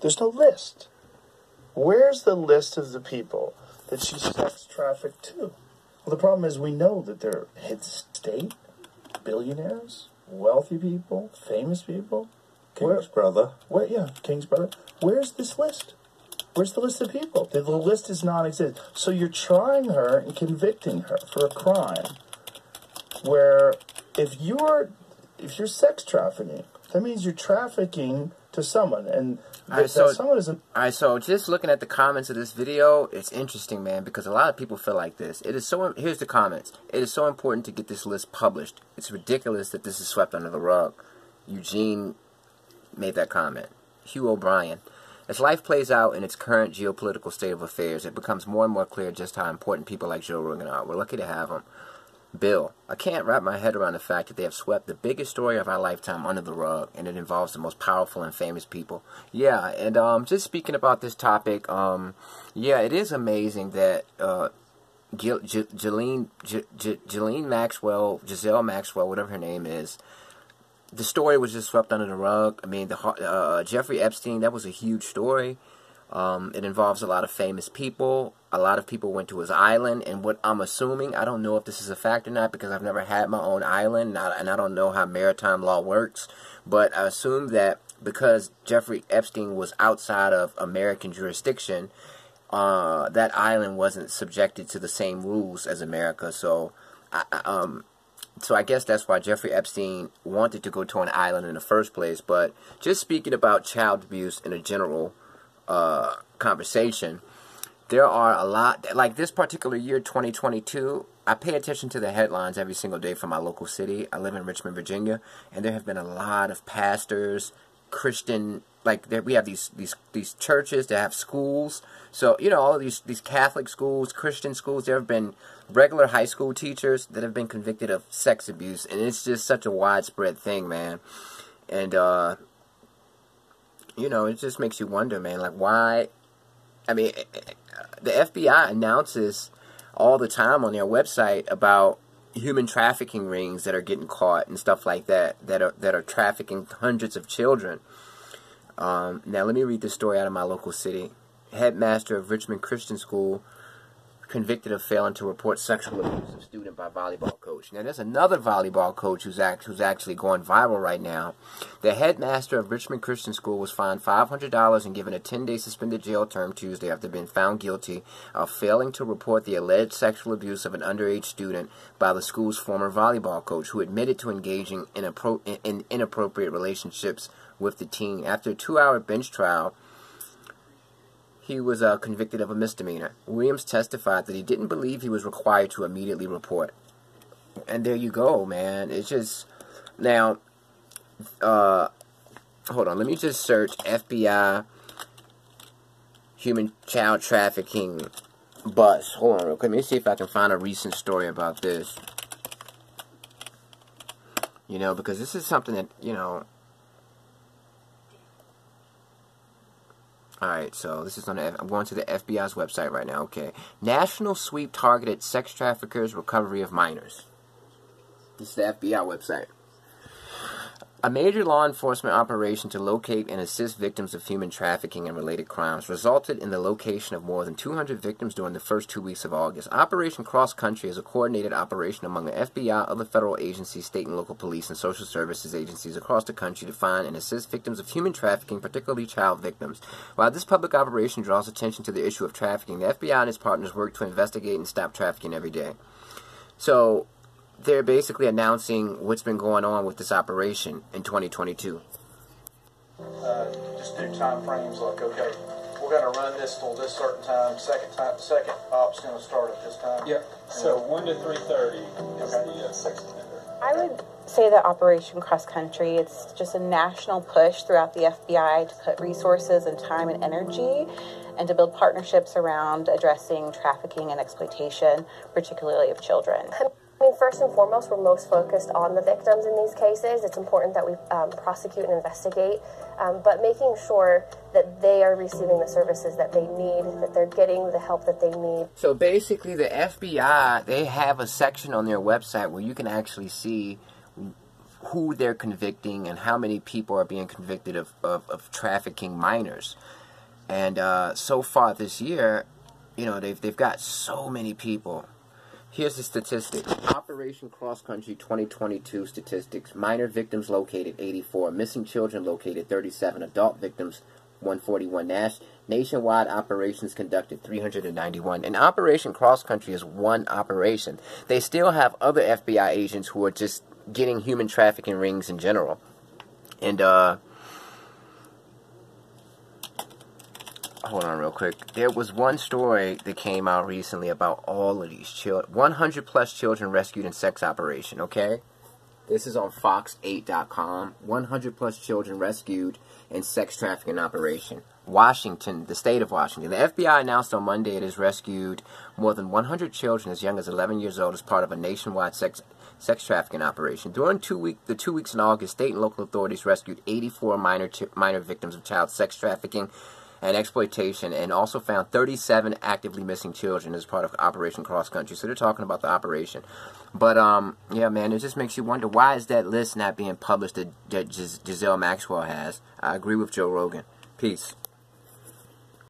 There's no list. Where's the list of the people that she sex trafficked to? Well, the problem is we know that they're heads of state, billionaires, wealthy people, famous people. King's brother. King's brother. Where's this list? Where's the list of people? The list is non-existent. So you're trying her and convicting her for a crime where if you're sex trafficking, that means you're trafficking to someone, and someone isn't. All right, so just looking at the comments of this video, it's interesting, man, because a lot of people feel like this. Here's the comments. It is so important to get this list published. It's ridiculous that this is swept under the rug. Eugene made that comment. Hugh O'Brien. As life plays out in its current geopolitical state of affairs, it becomes more and more clear just how important people like Joe Rogan are. We're lucky to have him. Bill, I can't wrap my head around the fact that they have swept the biggest story of our lifetime under the rug, and it involves the most powerful and famous people. Yeah, and just speaking about this topic, yeah, it is amazing that Ghislaine Maxwell, Giselle Maxwell, whatever her name is, the story was just swept under the rug. I mean, Jeffrey Epstein, that was a huge story. It involves a lot of famous people. A lot of people went to his island, and what I'm assuming, I don't know if this is a fact or not because I've never had my own island, and I don't know how maritime law works, but I assume that because Jeffrey Epstein was outside of American jurisdiction, that island wasn't subjected to the same rules as America, so I guess that's why Jeffrey Epstein wanted to go to an island in the first place. But just speaking about child abuse in a general conversation, there are a lot, like this particular year, 2022, I pay attention to the headlines every single day from my local city. I live in Richmond, Virginia, and there have been a lot of pastors, Christian, like we have these churches that have schools. So, you know, all of these Catholic schools, Christian schools, there have been regular high school teachers that have been convicted of sex abuse, and it's just such a widespread thing, man. And, you know, it just makes you wonder, man, like why, I mean, the FBI announces all the time on their website about human trafficking rings that are getting caught and stuff like that are trafficking hundreds of children. Now, let me read this story out of my local city. Headmaster of Richmond Christian School convicted of failing to report sexual abuse of student by volleyball coach. Now, there's another volleyball coach who's actually going viral right now. The headmaster of Richmond Christian School was fined $500 and given a 10-day suspended jail term Tuesday after being found guilty of failing to report the alleged sexual abuse of an underage student by the school's former volleyball coach, who admitted to engaging in inappropriate relationships with the teen. After a 2-hour bench trial, he was convicted of a misdemeanor. Williams testified that he didn't believe he was required to immediately report. And there you go, man. It's just... Now, hold on. Let me just search FBI human child trafficking bust. Hold on real quick. Let me see if I can find a recent story about this. You know, because this is something that, you know... Alright, so this is on the, I'm going to the FBI's website right now. Okay. National sweep targeted sex traffickers, recovery of minors. This is the FBI website. A major law enforcement operation to locate and assist victims of human trafficking and related crimes resulted in the location of more than 200 victims during the first 2 weeks of August. Operation Cross Country is a coordinated operation among the FBI, other federal agencies, state and local police, and social services agencies across the country to find and assist victims of human trafficking, particularly child victims. While this public operation draws attention to the issue of trafficking, the FBI and its partners work to investigate and stop trafficking every day. So they're basically announcing what's been going on with this operation in 2022. Just do time frames like, okay, we're going to run this till this certain time. Second op's going to start at this time. Yeah. So 1 to 3:30 is the sex offender. I would say that Operation Cross Country, it's just a national push throughout the FBI to put resources and time and energy and to build partnerships around addressing trafficking and exploitation, particularly of children. I mean, first and foremost, we're most focused on the victims in these cases. It's important that we prosecute and investigate, but making sure that they are receiving the services that they need, that they're getting the help that they need. So basically the FBI, they have a section on their website where you can actually see who they're convicting and how many people are being convicted of trafficking minors. And so far this year, you know, they've got so many people. Here's the statistics. Operation Cross Country 2022 statistics. Minor victims located 84. Missing children located 37. Adult victims 141. Nationwide operations conducted 391. And Operation Cross Country is one operation. They still have other FBI agents who are just getting human trafficking rings in general. And hold on real quick. There was one story that came out recently about all of these children. 100 plus children rescued in sex operation, okay? This is on fox8.com. 100 plus children rescued in sex trafficking operation. Washington, the state of Washington. The FBI announced on Monday it has rescued more than 100 children as young as 11 years old as part of a nationwide sex trafficking operation. During the 2 weeks in August, state and local authorities rescued 84 minor victims of child sex trafficking and exploitation, and also found 37 actively missing children as part of Operation Cross Country. So they're talking about the operation. But, yeah, man, it just makes you wonder, why is that list not being published that Ghislaine Maxwell has? I agree with Joe Rogan. Peace.